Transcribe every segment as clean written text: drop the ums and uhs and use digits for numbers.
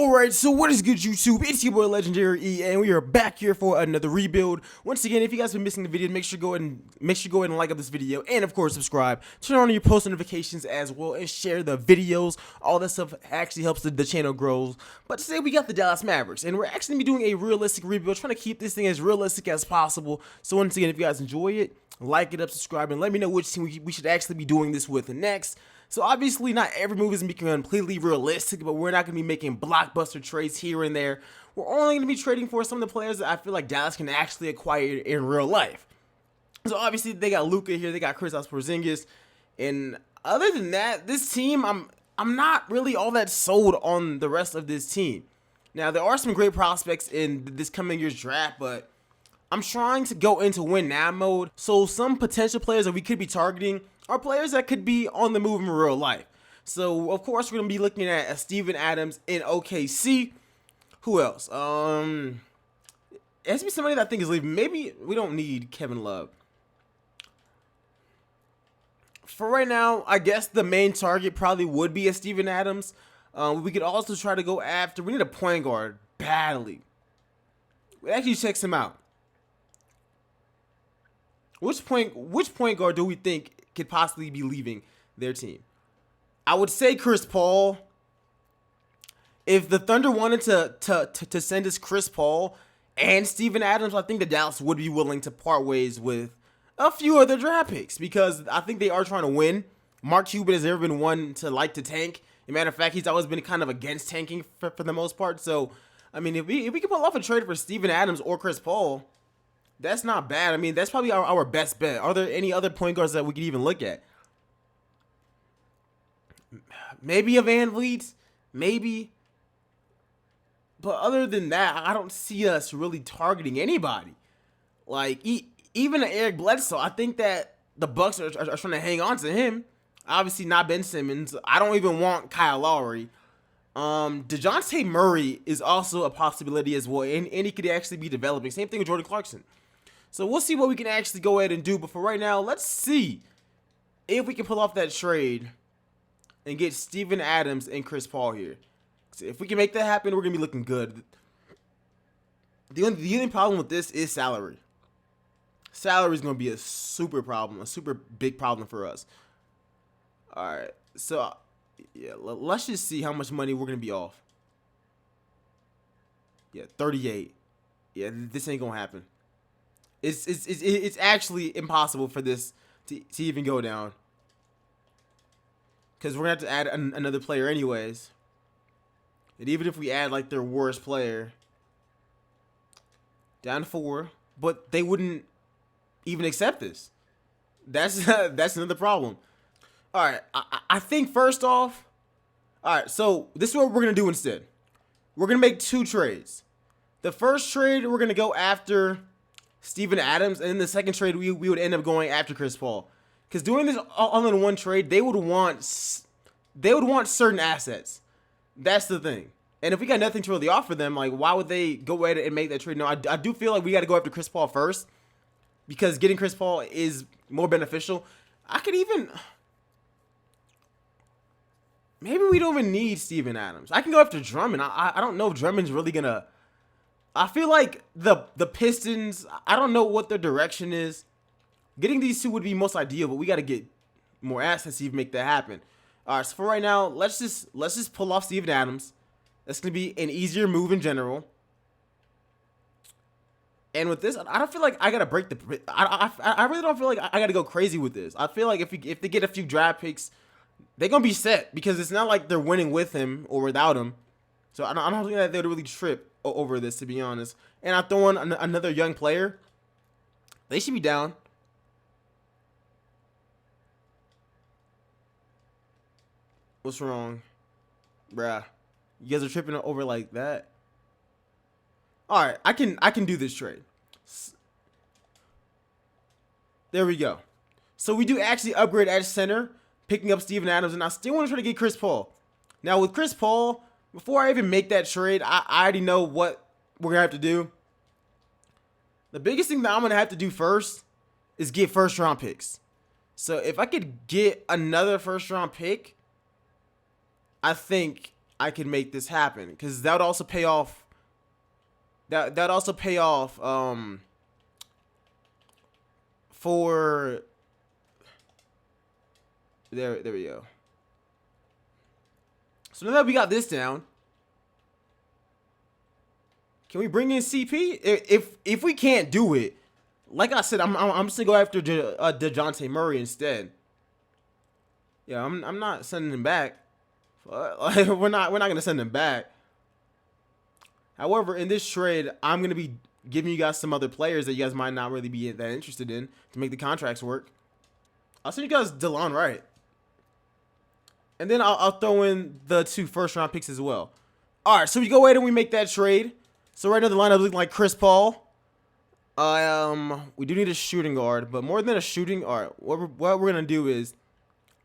Alright, so what is good, YouTube? It's your boy LegendaryEA, and we are back here for another rebuild. Once again, if you guys have been missing the video, make sure go ahead and like up this video, and of course subscribe. Turn on your post notifications as well, and share the videos. All that stuff actually helps the channel grow. But today we got the Dallas Mavericks, and we're actually gonna be doing a realistic rebuild, trying to keep this thing as realistic as possible. So once again, if you guys enjoy it, like it up, subscribe, and let me know which team we should actually be doing this with next. So obviously not every move is going to be completely realistic, but we're not going to be making blockbuster trades here and there. We're only going to be trading for some of the players that I feel like Dallas can actually acquire in real life. So obviously they got Luka here, they got Kristaps, Porzingis, and other than that, this team, I'm not really all that sold on the rest of this team. Now there are some great prospects in this coming year's draft, but I'm trying to go into win now mode. So some potential players that we could be targeting are players that could be on the move in real life. So of course we're gonna be looking at Steven Adams in OKC. Who else? It has to be somebody that I think is leaving. Maybe we don't need Kevin Love. For right now, I guess the main target probably would be a Steven Adams. We could also try to go after. We need a point guard badly. We actually checks him out. Which point guard do we think could possibly be leaving their team? I would say Chris Paul. If the Thunder wanted to send us Chris Paul and Steven Adams, I think the Dallas would be willing to part ways with a few other draft picks, because I think they are trying to win. Mark Cuban has never been one to like to tank. As a matter of fact, he's always been kind of against tanking for the most part. So, I mean, if we can pull off a trade for Steven Adams or Chris Paul, that's not bad. I mean, that's probably our best bet. Are there any other point guards that we could even look at? Maybe a Van Vliet, maybe. But other than that, I don't see us really targeting anybody. Like, even Eric Bledsoe, I think that the Bucks are trying to hang on to him. Obviously not Ben Simmons. I don't even want Kyle Lowry. DeJounte Murray is also a possibility as well, and he could actually be developing. Same thing with Jordan Clarkson. So we'll see what we can actually go ahead and do. But for right now, let's see if we can pull off that trade and get Steven Adams and Chris Paul here. So if we can make that happen, we're going to be looking good. The only problem with this is salary. Salary is going to be a super problem, a super big problem for us. All right. So, yeah, let's just see how much money we're going to be off. Yeah, 38. Yeah, this ain't going to happen. It's actually impossible for this to even go down, because we're gonna have to add another player anyways. And even if we add like their worst player, down to 4, but they wouldn't even accept this. That's another problem. All right, I think first off, all right. So this is what we're gonna do instead. We're gonna make 2 trades. The first trade, we're gonna go after Steven Adams, and in the second trade we would end up going after Chris Paul, because doing this all in one trade, they would want certain assets. That's the thing. And if we got nothing to really offer them, like, why would they go ahead and make that trade? No, I do feel like we got to go after Chris Paul first, because getting Chris Paul is more beneficial. I could even, maybe we don't even need Steven Adams. I can go after Drummond. I don't know if Drummond's really gonna. I feel like the Pistons, I don't know what their direction is. Getting these 2 would be most ideal, but we got to get more assets to even make that happen. All right, so for right now, let's just pull off Steven Adams. That's going to be an easier move in general. And with this, I don't feel like I got to break the... I really don't feel like I got to go crazy with this. I feel like if they get a few draft picks, they're going to be set, because it's not like they're winning with him or without him. So I don't think that they would really trip over this, to be honest. And I throw in another young player, they should be down. What's wrong? Bruh. You guys are tripping over like that? Alright, I can do this trade. There we go. So we do actually upgrade at center, picking up Steven Adams, and I still want to try to get Chris Paul. Now with Chris Paul, before I even make that trade, I already know what we're going to have to do. The biggest thing that I'm going to have to do first is get first-round picks. So if I could get another first-round pick, I think I can make this happen, because that would also pay off. That also pay off for there we go. So now that we got this down, can we bring in CP? If we can't do it, like I said, I'm just gonna go after DeJounte Murray instead. Yeah, I'm not sending him back. Like, we're not gonna send him back. However, in this trade, I'm gonna be giving you guys some other players that you guys might not really be that interested in to make the contracts work. I'll send you guys DeLon Wright, and then I'll throw in the 2 first-round picks as well. All right, so we go ahead and we make that trade. So right now the lineup looking like Chris Paul. We do need a shooting guard, but more than a shooting. All right, what we're gonna do is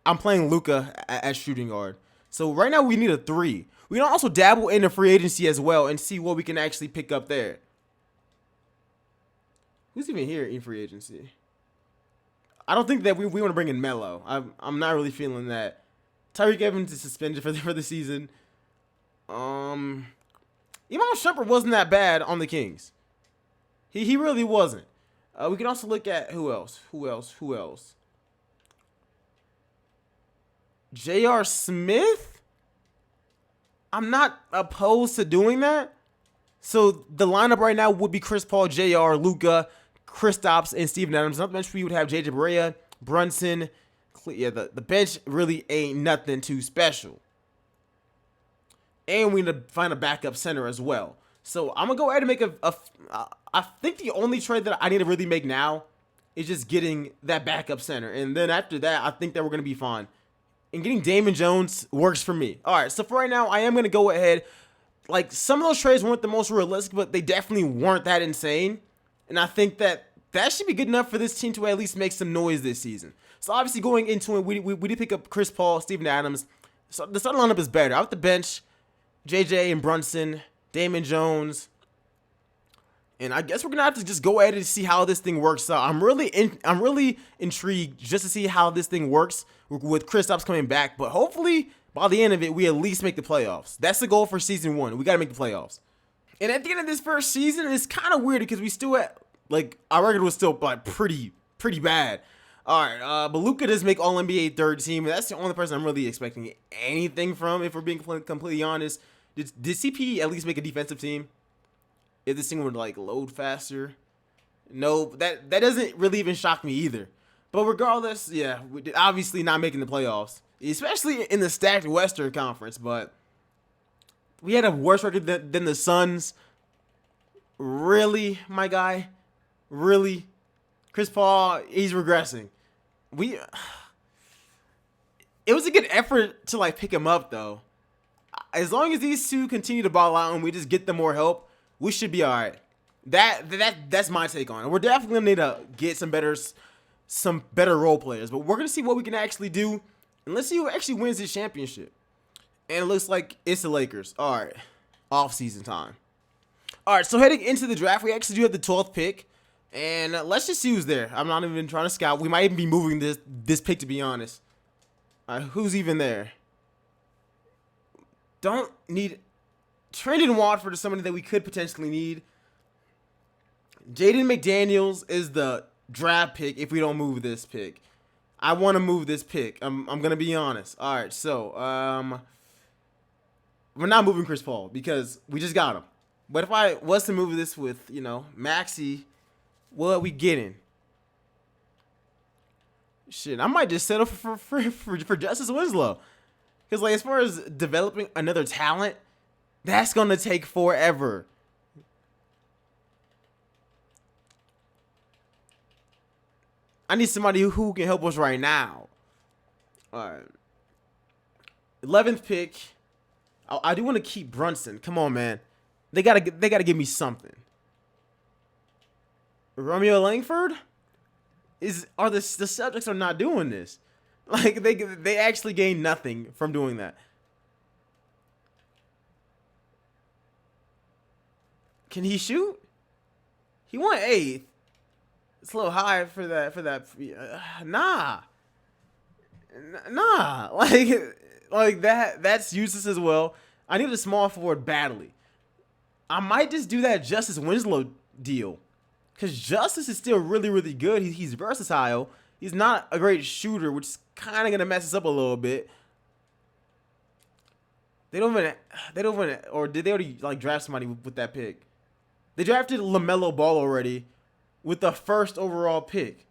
I'm playing Luka as shooting guard. So right now we need a 3. We can also dabble in the free agency as well and see what we can actually pick up there. Who's even here in free agency? I don't think that we want to bring in Melo. I'm not really feeling that. Tyreek Evans is suspended for the season. Iman Shumpert wasn't that bad on the Kings. He really wasn't. We can also look at who else. J.R. Smith? I'm not opposed to doing that. So the lineup right now would be Chris Paul, J.R., Luka, Kristaps, and Steven Adams. Not to mention we would have J.J. Barea, Brunson. Yeah, the bench really ain't nothing too special. And we need to find a backup center as well. So I'm going to go ahead and make I think the only trade that I need to really make now is just getting that backup center. And then after that, I think that we're going to be fine. And getting Damon Jones works for me. All right, so for right now, I am going to go ahead. Like, some of those trades weren't the most realistic, but they definitely weren't that insane. And I think that should be good enough for this team to at least make some noise this season. So obviously going into it, we did pick up Chris Paul, Steven Adams. So the starting lineup is better. Out the bench, JJ and Brunson, Damon Jones. And I guess we're going to have to just go ahead and see how this thing works out. I'm really intrigued just to see how this thing works with Kristaps coming back. But hopefully, by the end of it, we at least make the playoffs. That's the goal for season 1. We got to make the playoffs. And at the end of this first season, it's kind of weird because we still had, like, our record was still, like, pretty bad. All right, but Luka does make All-NBA third team. That's the only person I'm really expecting anything from, if we're being completely honest. Did CP at least make a defensive team? If this thing would, like, load faster? No, that doesn't really even shock me either. But regardless, yeah, we did obviously not making the playoffs, especially in the stacked Western Conference. But we had a worse record than the Suns. Really, my guy? Really? Chris Paul, he's regressing. It was a good effort to, like, pick him up, though. As long as these two continue to ball out and we just get them more help, we should be all right. That's my take on it. We're definitely gonna need to get some better role players, but we're gonna see what we can actually do, and let's see who actually wins this championship. And it looks like it's the Lakers. All right, off-season time. All right, so heading into the draft, we actually do have the 12th pick, and let's just see who's there. I'm not even trying to scout. We might even be moving this pick, to be honest. All right, who's even there? Don't need. Trendon Watford is somebody that we could potentially need. Jaden McDaniels is the draft pick if we don't move this pick. I want to move this pick. I'm going to be honest. All right, so we're not moving Chris Paul because we just got him. But if I was to move this with, Maxey, what are we getting? Shit, I might just settle for Justice Winslow. Because, like, as far as developing another talent, that's going to take forever. I need somebody who can help us right now. All right. 11th pick. I do want to keep Brunson. Come on, man. They gotta give me something. Romeo Langford? The Celtics are not doing this. Like, they actually gain nothing from doing that. Can he shoot? He won 8th. It's a little high for that. Nah. Like that's useless as well. I need a small forward badly. I might just do that Justice Winslow deal. Because Justice is still really, really good. He's versatile. He's not a great shooter, which is kind of going to mess us up a little bit. They don't even, or did they already like draft somebody with that pick? They drafted LaMelo Ball already with the first overall pick.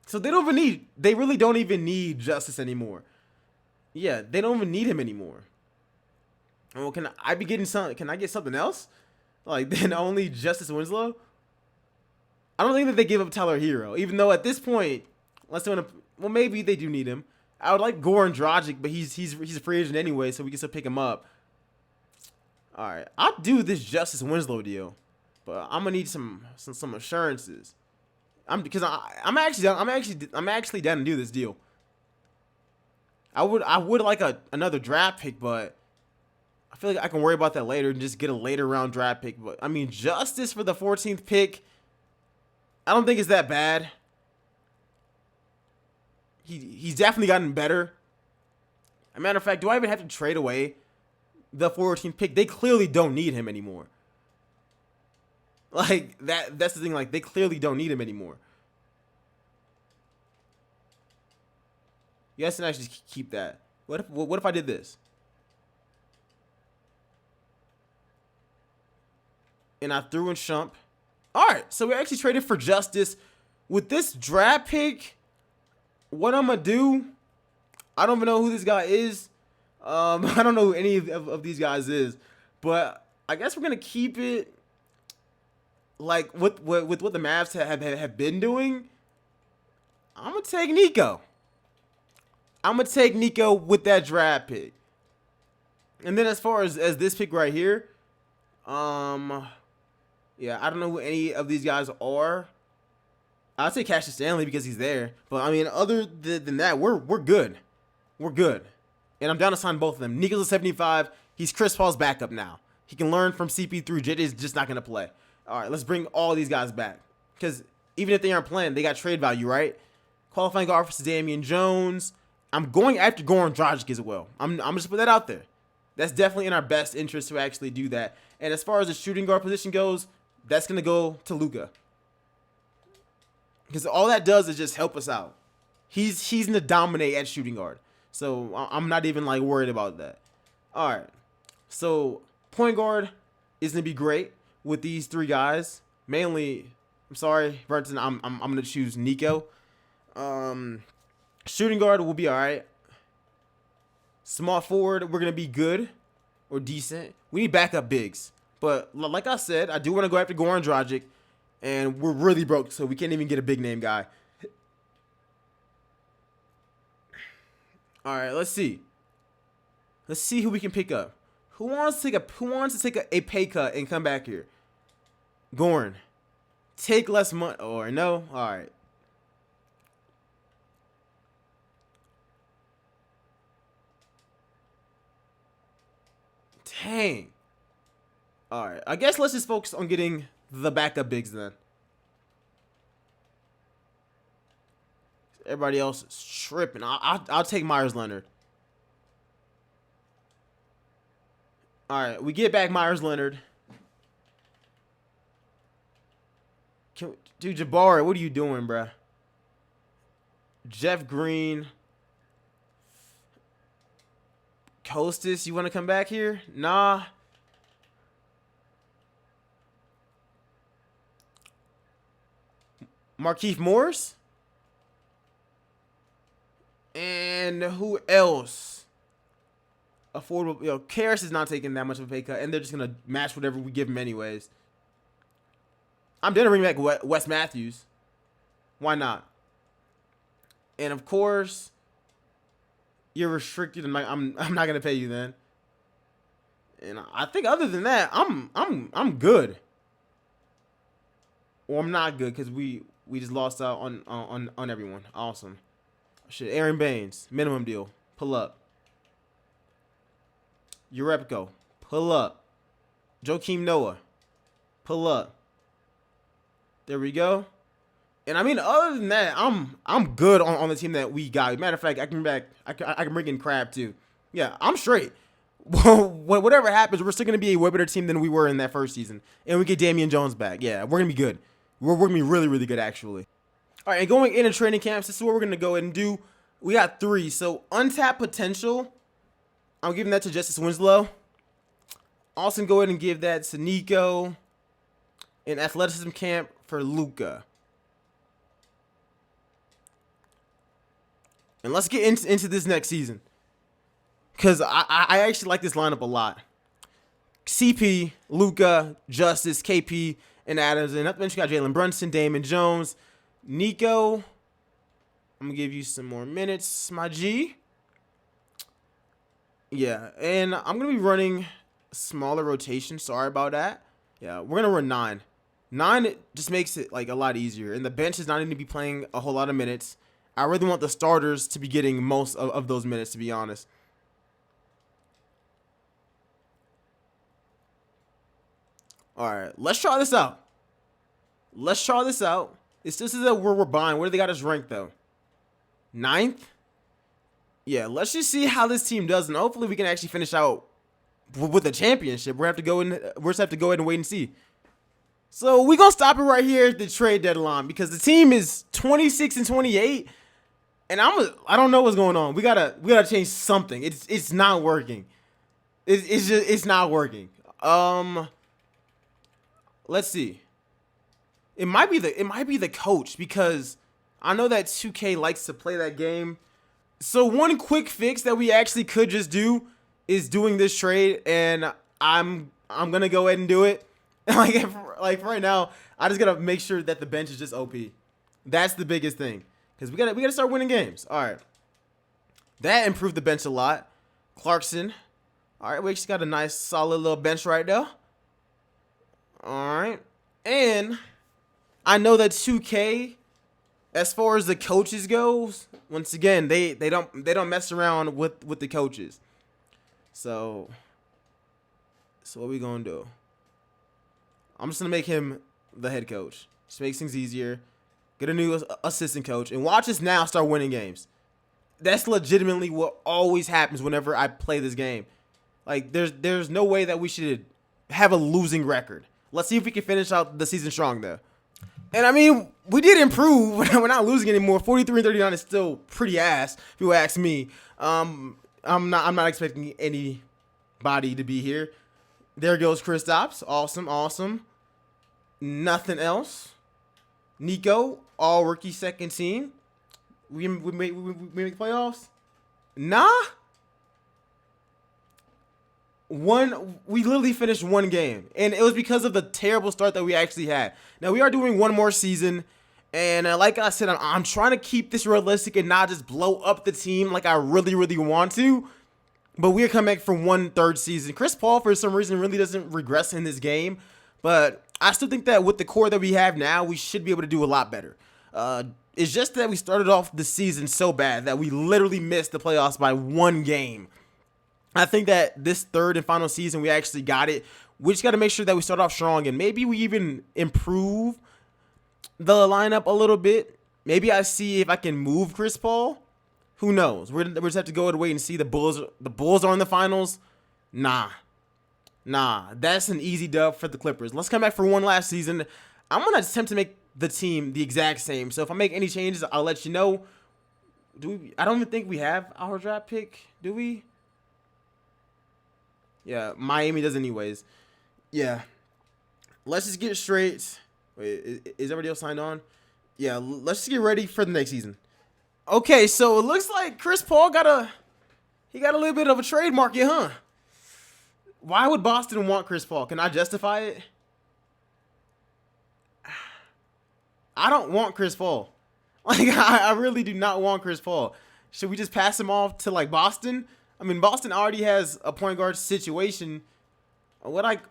So they really don't even need Justice anymore. Yeah, they don't even need him anymore. Well, can I get something else? Like, then only Justice Winslow? I don't think that they give up Tyler Hero, even though at this point, well, maybe they do need him. I would like Goran Dragic, but he's a free agent anyway, so we can still pick him up. All right, I'll do this Justice Winslow deal, but I'm gonna need some assurances. I'm actually down to do this deal. I would like another draft pick, but I feel like I can worry about that later and just get a later round draft pick. But I mean, Justice for the 14th pick, I don't think it's that bad. He's definitely gotten better. As a matter of fact, do I even have to trade away the 14th pick? They clearly don't need him anymore. Like, that's the thing. Like, they clearly don't need him anymore. Yes, and actually keep that. What if I did this? And I threw in Shump. All right, so we actually traded for Justice. With this draft pick, what I'm going to do, I don't even know who this guy is. I don't know who any of these guys is. But I guess we're going to keep it like with what the Mavs have been doing. I'm going to take Nico. I'm going to take Nico with that draft pick. And then as far as this pick right here, yeah, I don't know who any of these guys are. I'd say Cassius Stanley because he's there. But, I mean, other than that, we're good. We're good. And I'm down to sign both of them. Nico's a 75. He's Chris Paul's backup now. He can learn from CP3. JJ's just not going to play. All right, let's bring all these guys back. Because even if they aren't playing, they got trade value, right? Qualifying offer for Damian Jones. I'm going after Goran Dragic as well. I'm just put that out there. That's definitely in our best interest to actually do that. And as far as the shooting guard position goes, that's going to go to Luka. Because all that does is just help us out. He's going to dominate at shooting guard. So I'm not even like worried about that. All right. So point guard is going to be great with these three guys. Mainly, I'm sorry, Brenton, I'm going to choose Nico. Shooting guard will be all right. Small forward, we're going to be good or decent. We need backup bigs. But like I said, I do want to go after Goran Dragic. And we're really broke, so we can't even get a big name guy. All right, let's see. Let's see who we can pick up. Who wants to take a pay cut and come back here? Goran. Take less money or no? All right. Dang. All right. I guess let's just focus on getting the backup bigs then. Everybody else is tripping. I'll take Myers Leonard. All right, we get back Myers Leonard. Dude, Jabari, what are you doing, bruh? Jeff Green. Kostas, you want to come back here? Nah. Markieff Morris? And who else? Affordable. You know, Karras is not taking that much of a pay cut, and they're just going to match whatever we give him anyways. I'm going to bring back Wes Matthews. Why not? And, of course, you're restricted. I'm not going to pay you then. And I think other than that, I'm good. Well, I'm not good because we just lost out on everyone. Awesome. Shit, Aaron Baines, minimum deal. Pull up. Urepko, pull up. Joakim Noah, pull up. There we go. And I mean, other than that, I'm good on the team that we got. Matter of fact, I can bring in Crab too. Yeah, I'm straight. whatever happens, we're still going to be a way better team than we were in that first season. And we get Damian Jones back. Yeah, we're going to be good. We're going to be really, really good, actually. All right, and going into training camps, this is what we're going to go ahead and do. We got 3. So, untapped potential, I'm giving that to Justice Winslow. Also, go ahead and give that to Nico. And athleticism camp for Luka. And let's get into this next season. Because I actually like this lineup a lot. CP, Luka, Justice, KP, and Adams. And not to mention, you got Jalen Brunson, Damon Jones, Nico. I'm going to give you some more minutes, my G. Yeah, and I'm going to be running smaller rotation. Sorry about that. Yeah, we're going to run 9. 9 just makes it like a lot easier. And the bench is not going to be playing a whole lot of minutes. I really want the starters to be getting most of those minutes, to be honest. All right, let's try this out. This is where we're buying. Where do they got us ranked, though? 9th? Yeah, let's just see how this team does, and hopefully we can actually finish out with a championship. We just have to go ahead and wait and see. So we're gonna stop it right here at the trade deadline because the team is 26-28, and I don't know what's going on. We gotta change something. It's not working. It's not working. Let's see. It might be the coach because I know that 2K likes to play that game. So one quick fix that we actually could just do is doing this trade, and I'm gonna go ahead and do it. like right now, I just gotta make sure that the bench is just OP. That's the biggest thing because we gotta start winning games. All right, that improved the bench a lot. Clarkson. All right, we actually got a nice solid little bench right there. All right, and I know that 2K, as far as the coaches goes, once again they don't mess around with the coaches. So what we gonna do? I'm just gonna make him the head coach. Just makes things easier. Get a new assistant coach and watch us now start winning games. That's legitimately what always happens whenever I play this game. Like there's no way that we should have a losing record. Let's see if we can finish out the season strong though. And I mean, we did improve. We're not losing anymore. 43-39 is still pretty ass, if you ask me. I'm not expecting anybody to be here. There goes Kristaps. Awesome. Nothing else. Nico, all rookie second team. We make playoffs? Nah. We literally finished one game, and it was because of the terrible start that we actually had. Now we are doing one more season, and like I said, I'm trying to keep this realistic and not just blow up the team like I really want to. But we are coming back for 1/3 season. Chris Paul, for some reason, really doesn't regress in this game, but I still think that with the core that we have now, we should be able to do a lot better. It's just that we started off the season so bad that we literally missed the playoffs by 1 game. I think that this third and final season, we actually got it. We just got to make sure that we start off strong, and maybe we even improve the lineup a little bit. Maybe I see if I can move Chris Paul. Who knows? We're just have to go and wait and see. The Bulls are in the finals. Nah. That's an easy dub for the Clippers. Let's come back for one last season. I'm going to attempt to make the team the exact same. So if I make any changes, I'll let you know. I don't even think we have our draft pick. Do we? Yeah, Miami does anyways. Yeah. Let's just get straight. Wait, is everybody else signed on? Yeah, let's just get ready for the next season. Okay, so it looks like Chris Paul got a little bit of a trade market, huh? Why would Boston want Chris Paul? Can I justify it? I don't want Chris Paul. Like, I really do not want Chris Paul. Should we just pass him off to, like, Boston? I mean, Boston already has a point guard situation. I'm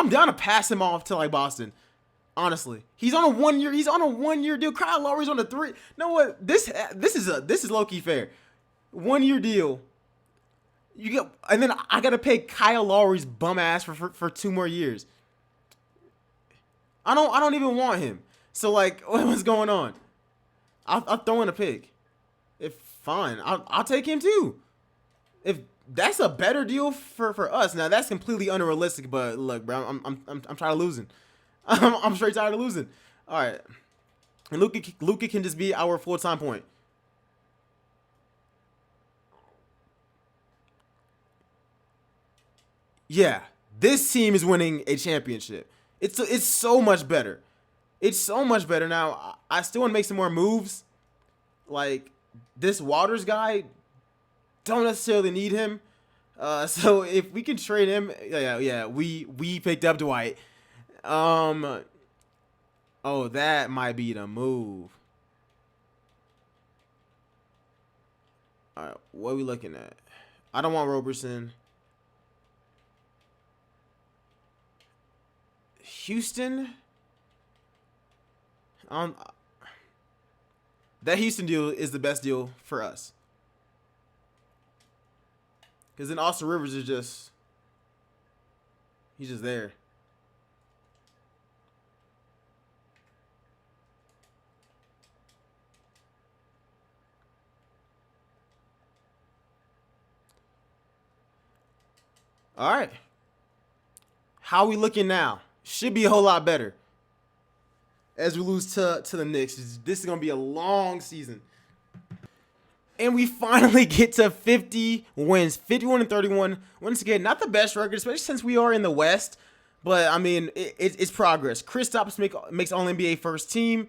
down to pass him off to, like, Boston. Honestly, he's on a 1 year. He's on a 1 year deal. Kyle Lowry's on a 3. You know what? This is low key fair. 1 year deal. And then I gotta pay Kyle Lowry's bum ass for 2 more years. I don't even want him. So like, what's going on? I'll throw in a pick. Fine, I'll take him too. If that's a better deal for us, now that's completely unrealistic. But look, bro, I'm tired of losing. I'm straight tired of losing. All right, and Luka can just be our full-time point. Yeah, this team is winning a championship. It's so much better. It's so much better now. I still want to make some more moves. Like this Waters guy, don't necessarily need him. So if we can trade him, yeah, we picked up Dwight. Oh, that might be the move. All right, what are we looking at? I don't want Roberson. Houston. That Houston deal is the best deal for us. Because then Austin Rivers is just, he's just there. All right. How are we looking now? Should be a whole lot better. As we lose to the Knicks. This is going to be a long season. And we finally get to 50 wins. 51-31. Once again, not the best record, especially since we are in the West. But, I mean, it's progress. Kristaps makes All-NBA first team.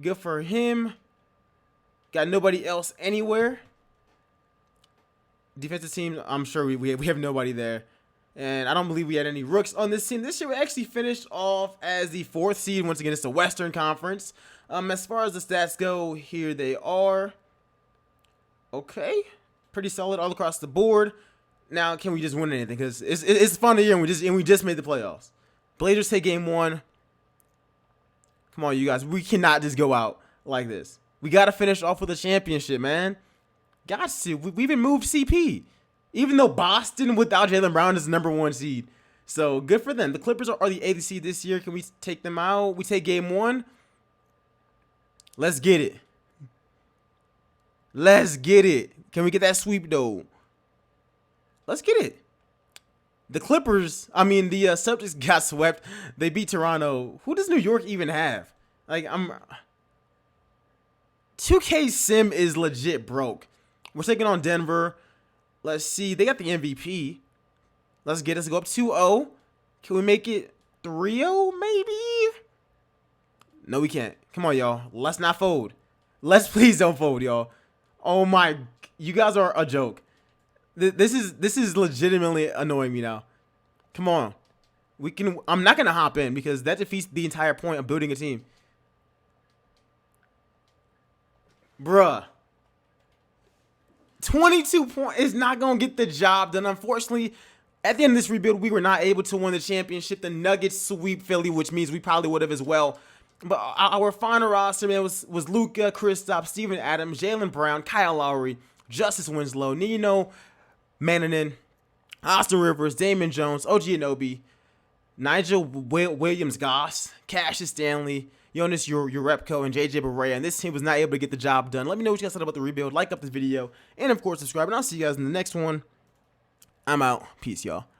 Good for him. Got nobody else anywhere. Defensive team, I'm sure we have nobody there. And I don't believe we had any rooks on this team. This year we actually finished off as the 4th seed. Once again, it's the Western Conference. As far as the stats go, here they are. Okay. Pretty solid all across the board. Now, can we just win anything? Because it's fun to hear, and we just made the playoffs. Blazers take game 1. Come on, you guys. We cannot just go out like this. We got to finish off with a championship, man. Got to. We even moved CP. Even though Boston without Jaylen Brown is the #1 seed. So, good for them. The Clippers are the 8th seed this year. Can we take them out? We take game 1. Let's get it. Let's get it. Can we get that sweep, though? Let's get it. The Clippers, the Celtics got swept. They beat Toronto. Who does New York even have? 2K Sim is legit broke. We're taking on Denver. Let's see. They got the MVP. Let's get us to go up 2-0. Can we make it 3-0 maybe? No, we can't. Come on, y'all. Let's not fold. Let's please don't fold, y'all. Oh my, you guys are a joke. This is legitimately annoying me now. Come on. I'm not gonna hop in because that defeats the entire point of building a team. Bruh. 22 points is not going to get the job done. Unfortunately, at the end of this rebuild, we were not able to win the championship. The Nuggets sweep Philly, which means we probably would have as well. But our final roster, man, was Luka, Kristaps, Steven Adams, Jaylen Brown, Kyle Lowry, Justice Winslow, Nino Mananen, Austin Rivers, Damon Jones, OG Anunoby, Nigel Williams-Goss, Cassius Stanley, Jonas Urepko, and JJ Barea, and this team was not able to get the job done. Let me know what you guys thought about the rebuild. Like up this video, and of course subscribe, and I'll see you guys in the next one. I'm out. Peace, y'all.